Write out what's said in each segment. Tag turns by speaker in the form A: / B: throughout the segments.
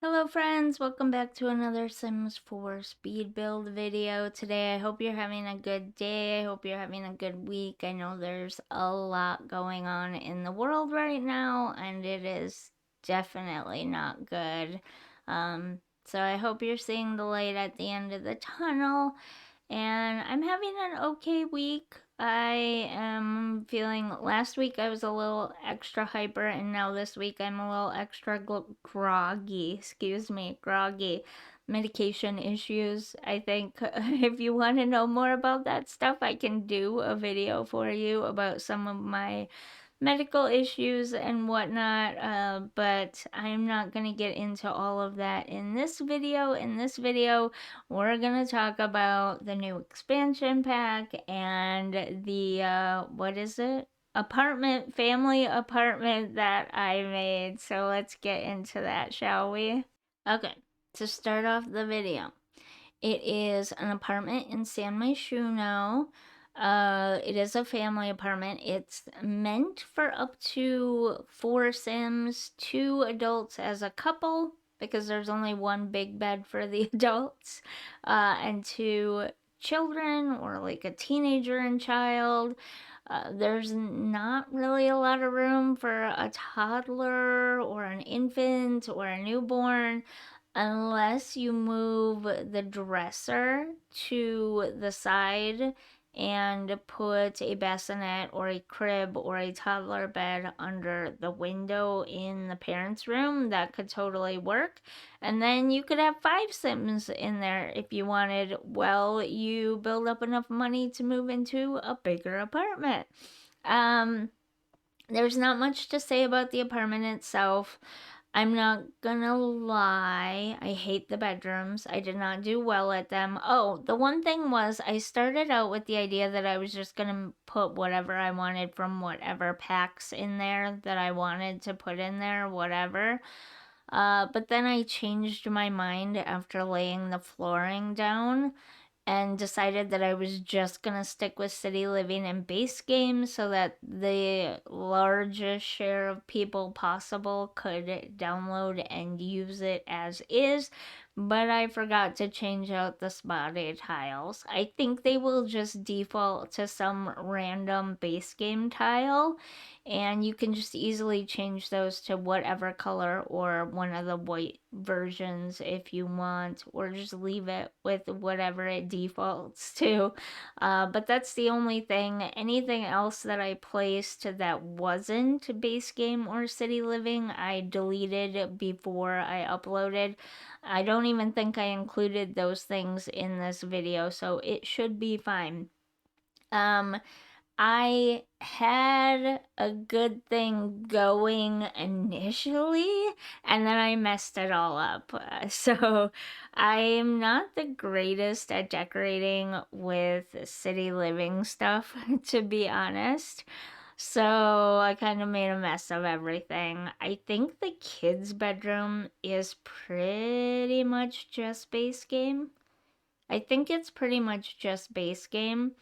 A: Hello friends, welcome back to another Sims 4 speed build video. Today I hope you're having a good day, I hope you're having a good week. I know there's a lot going on in the world right now and it is definitely not good. So I hope you're seeing the light at the end of the tunnel. And I'm having an okay week. I am feeling, last week I was a little extra hyper, and now this week I'm a little extra groggy. Groggy. Medication issues. I think if you want to know more about that stuff, I can do a video for you about some of my medical issues and whatnot, but I'm not going to get into all of that in this video. In this video, we're going to talk about the new expansion pack and the, what is it? Family apartment that I made. So let's get into that, shall we? Okay, to start off the video. It is an apartment in San Myshuno. It is a family apartment. It's meant for up to 4 Sims, 2 adults as a couple, because there's only one big bed for the adults, and 2 children, or like a teenager and child. There's not really a lot of room for a toddler or an infant or a newborn, unless you move the dresser to the side and put a bassinet or a crib or a toddler bed under the window in the parents' room. That could totally work. And then you could have 5 Sims in there if you wanted, while you build up enough money to move into a bigger apartment. There's not much to say about the apartment itself. I'm not gonna lie, I hate the bedrooms. I did not do well at them. Oh, the one thing was, I started out with the idea that I was just gonna put whatever I wanted from whatever packs in there that I wanted to put in there, whatever. But then I changed my mind after laying the flooring down and decided that I was just gonna stick with City Living and base game so that the largest share of people possible could download and use it as is. But I forgot to change out the spotted tiles. I think they will just default to some random base game tile, and you can just easily change those to whatever color or one of the white versions if you want, or just leave it with whatever it defaults to. But that's the only thing. Anything else that I placed that wasn't base game or City Living, I deleted before I uploaded. I don't even think I included those things in this video, so it should be fine. I had a good thing going initially, and then I messed it all up. So I'm not the greatest at decorating with City Living stuff, to be honest. So I kind of made a mess of everything. I think the kids' bedroom is pretty much just base game. I think it's pretty much just base game.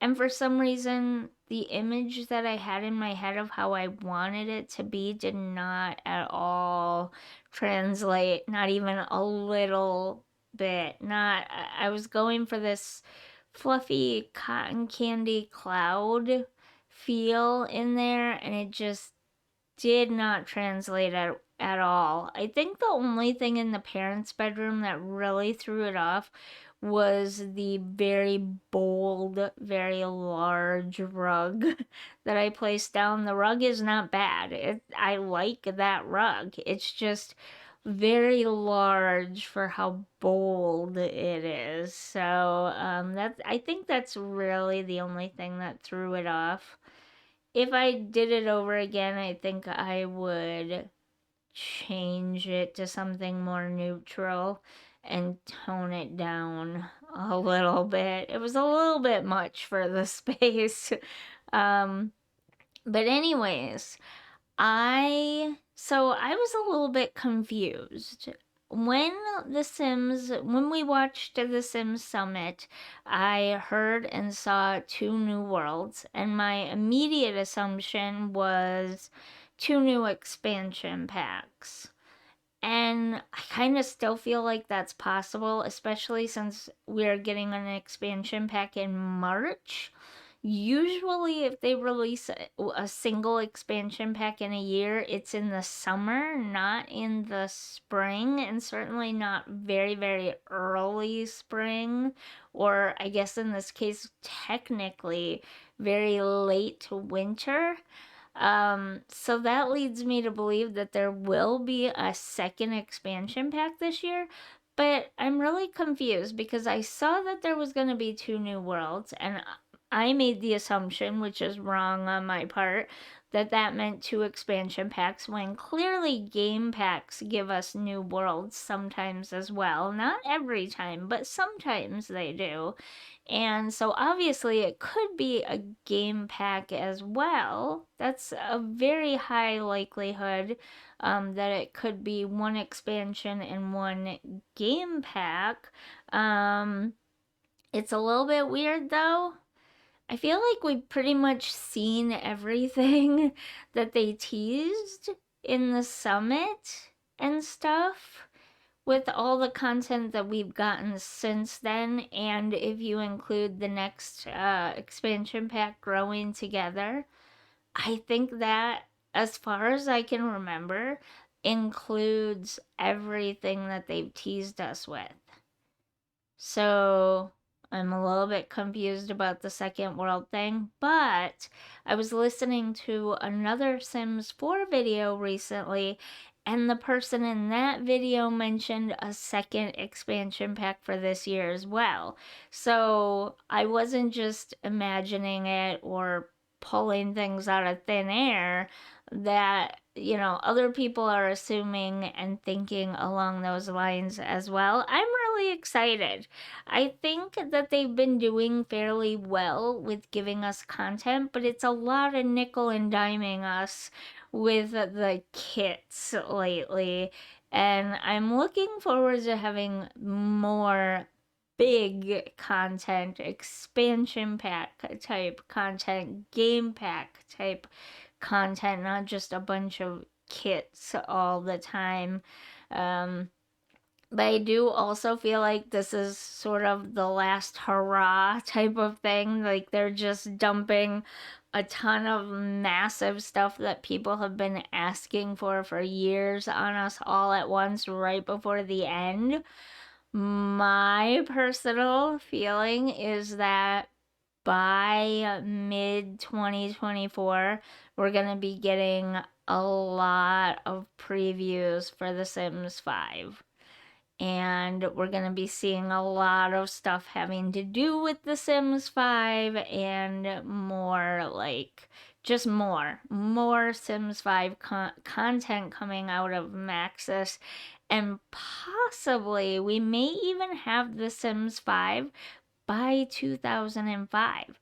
A: And for some reason, the image that I had in my head of how I wanted it to be did not at all translate, not even a little bit. Not, I was going for this fluffy cotton candy cloud feel in there, and it just did not translate at all. I think the only thing in the parents' bedroom that really threw it off was the very bold, very large rug that I placed down. The rug is not bad. I like that rug. It's just very large for how bold it is. So I think that's really the only thing that threw it off. If I did it over again, I think I would change it to something more neutral and tone it down a little bit. It was a little bit much for the space. But anyways, I was a little bit confused. When we watched the Sims Summit, I heard and saw 2 new worlds, and my immediate assumption was 2 new expansion packs. And I kind of still feel like that's possible, especially since we're getting an expansion pack in March. Usually, if they release a single expansion pack in a year, it's in the summer, not in the spring, and certainly not very, very early spring, or I guess in this case, technically, very late winter. So that leads me to believe that there will be a second expansion pack this year. But I'm really confused because I saw that there was going to be two new worlds, and I made the assumption, which is wrong on my part, that that meant two expansion packs when clearly game packs give us new worlds sometimes as well. Not every time, but sometimes they do. And so obviously it could be a game pack as well. That's a very high likelihood that it could be one expansion and one game pack. Um, it's a little bit weird though. I feel like we've pretty much seen everything that they teased in the summit and stuff with all the content that we've gotten since then, and if you include the next expansion pack growing together, I think that, as far as I can remember, includes everything that they've teased us with. So I'm a little bit confused about the second world thing, but I was listening to another Sims 4 video recently, and the person in that video mentioned a second expansion pack for this year as well. So I wasn't just imagining it or pulling things out of thin air. That, other people are assuming and thinking along those lines as well. I'm really excited. I think that they've been doing fairly well with giving us content, but it's a lot of nickel and diming us with the kits lately. And I'm looking forward to having more big content, expansion pack type content, game pack type content, not just a bunch of kits all the time. Um, but I do also feel like this is sort of the last hurrah type of thing. Like they're just dumping a ton of massive stuff that people have been asking for years on us all at once right before the end. My personal feeling is that by mid 2024, we're going to be getting a lot of previews for The Sims 5. And we're going to be seeing a lot of stuff having to do with The Sims 5 and more like just more Sims 5 content coming out of Maxis, and possibly we may even have The Sims 5 by 2005.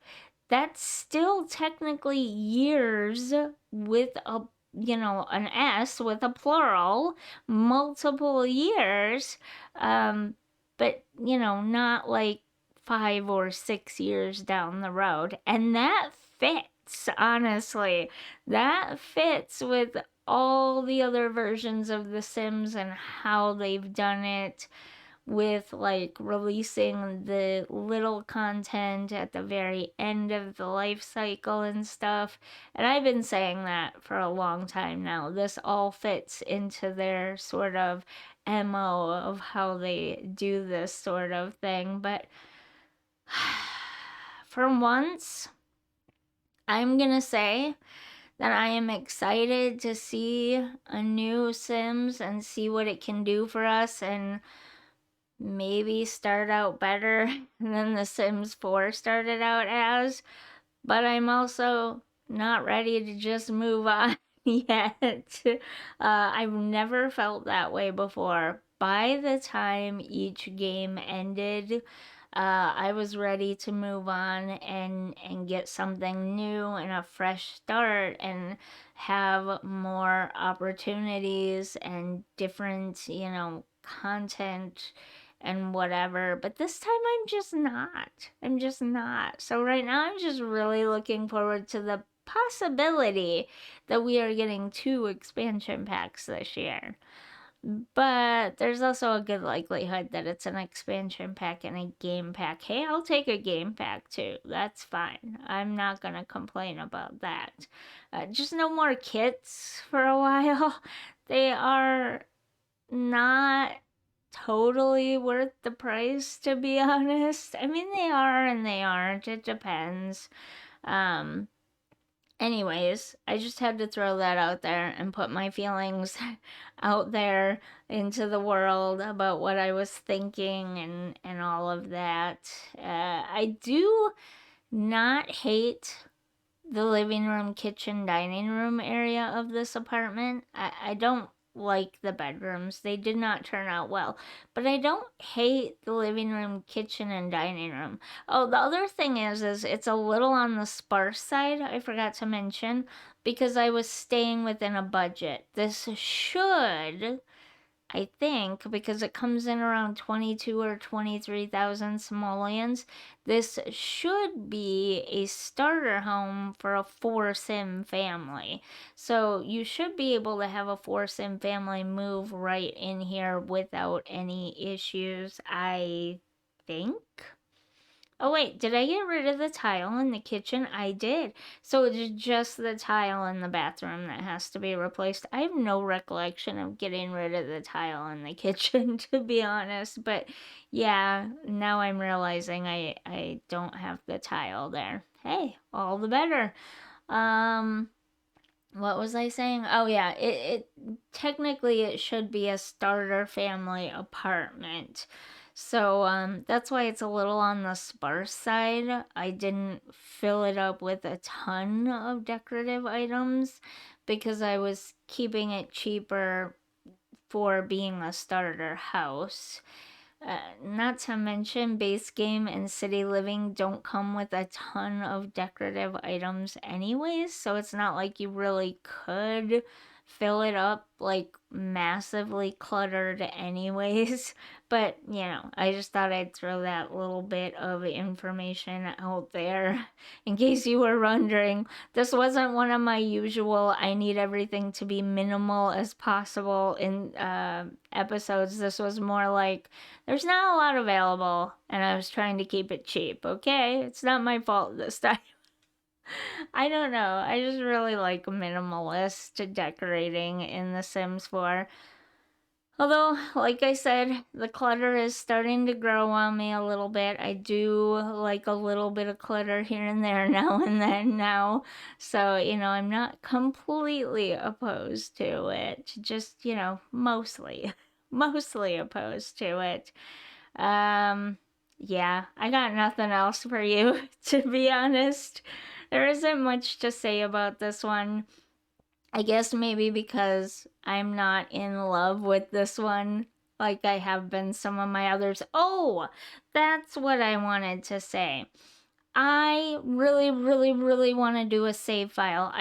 A: That's still technically years with a an S with a plural, multiple years, but not like 5 or 6 years down the road. And that fits, honestly. That fits with all the other versions of The Sims and how they've done it, with like releasing the little content at the very end of the life cycle and stuff. And I've been saying that for a long time now. This all fits into their sort of MO of how they do this sort of thing. But for once, I'm gonna say that I am excited to see a new Sims and see what it can do for us, and maybe start out better than The Sims 4 started out as. But I'm also not ready to just move on yet. I've never felt that way before. By the time each game ended, I was ready to move on and get something new and a fresh start and have more opportunities and different, content and whatever. But this time I'm just not. I'm just not. So right now I'm just really looking forward to the possibility that we are getting two expansion packs this year. But there's also a good likelihood that it's an expansion pack and a game pack. Hey, I'll take a game pack too. That's fine. I'm not gonna complain about that. Just no more kits for a while. They are not totally worth the price, to be honest. I mean, they are and they aren't. It depends. Um, Anyways, I just had to throw that out there and put my feelings out there into the world about what I was thinking and all of that. I do not hate the living room, kitchen, dining room area of this apartment. I don't like the bedrooms. They did not turn out well. But I don't hate the living room, kitchen, and dining room. Oh, the other thing is it's a little on the sparse side, I forgot to mention, because I was staying within a budget. This should, I think, because it comes in around 22 or 23,000 simoleons, this should be a starter home for a 4-sim family. So you should be able to have a 4-sim family move right in here without any issues, I think. Oh wait, did I get rid of the tile in the kitchen? I did. So it's just the tile in the bathroom that has to be replaced. I have no recollection of getting rid of the tile in the kitchen, to be honest. But yeah, now I'm realizing I don't have the tile there. Hey, all the better. Um, what was I saying? Oh yeah, it technically it should be a starter family apartment. So that's why it's a little on the sparse side. I didn't fill it up with a ton of decorative items because I was keeping it cheaper for being a starter house. Not to mention, base game and city living don't come with a ton of decorative items, anyways, so it's not like you really could fill it up like massively cluttered, anyways. But you know, I just thought I'd throw that little bit of information out there in case you were wondering. This wasn't one of my usual, I need everything to be minimal as possible in episodes. This was more like, there's not a lot available, and I was trying to keep it cheap, okay? It's not my fault this time. I don't know. I just really like minimalist decorating in The Sims 4. Although, like I said, the clutter is starting to grow on me a little bit. I do like a little bit of clutter here and there now and then now. So, you know, I'm not completely opposed to it. Just, you know, mostly. Mostly opposed to it. Um, yeah, I got nothing else for you, to be honest. There isn't much to say about this one. I guess maybe because I'm not in love with this one like I have been some of my others. Oh, that's what I wanted to say. I really, really, really want to do a save file.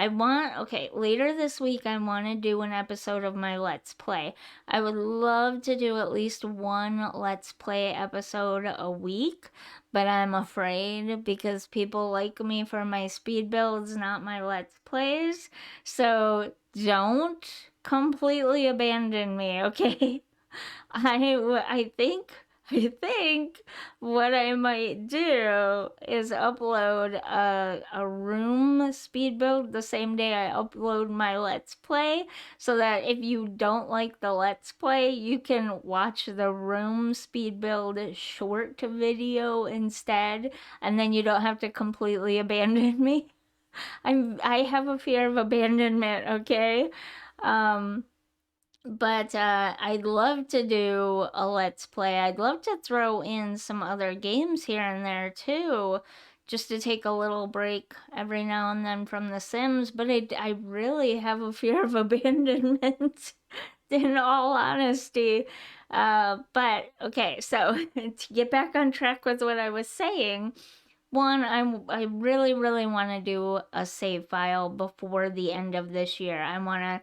A: Okay, later this week, I want to do an episode of my Let's Play. I would love to do at least one Let's Play episode a week, but I'm afraid because people like me for my speed builds, not my Let's Plays. So don't completely abandon me, okay? I think what I might do is upload a room speed build the same day I upload my Let's Play, so that if you don't like the Let's Play, you can watch the room speed build short video instead, and then you don't have to completely abandon me. I have a fear of abandonment, okay? Um, but I'd love to do a Let's Play. I'd love to throw in some other games here and there too, just to take a little break every now and then from The Sims. But I really have a fear of abandonment, in all honesty. But okay, so to get back on track with what I was saying, one, I really, really want to do a save file before the end of this year. I want to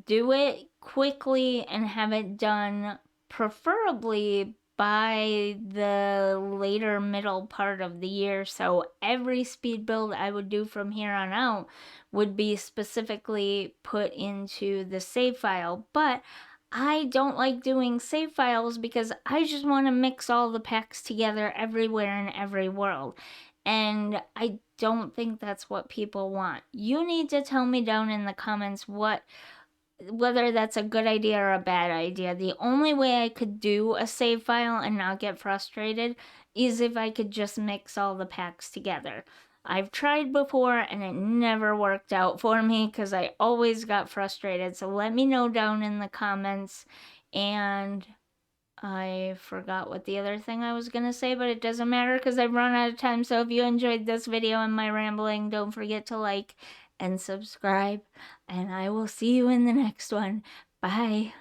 A: do it quickly and have it done preferably by the later middle part of the year. So every speed build I would do from here on out would be specifically put into the save file. But I don't like doing save files because I just want to mix all the packs together everywhere in every world. And I don't think that's what people want. You need to tell me down in the comments whether that's a good idea or a bad idea. The only way I could do a save file and not get frustrated is if I could just mix all the packs together. I've tried before and it never worked out for me because I always got frustrated. So let me know down in the comments. And I forgot what the other thing I was going to say, but it doesn't matter because I've run out of time. So if you enjoyed this video and my rambling, don't forget to like and subscribe. And I will see you in the next one. Bye.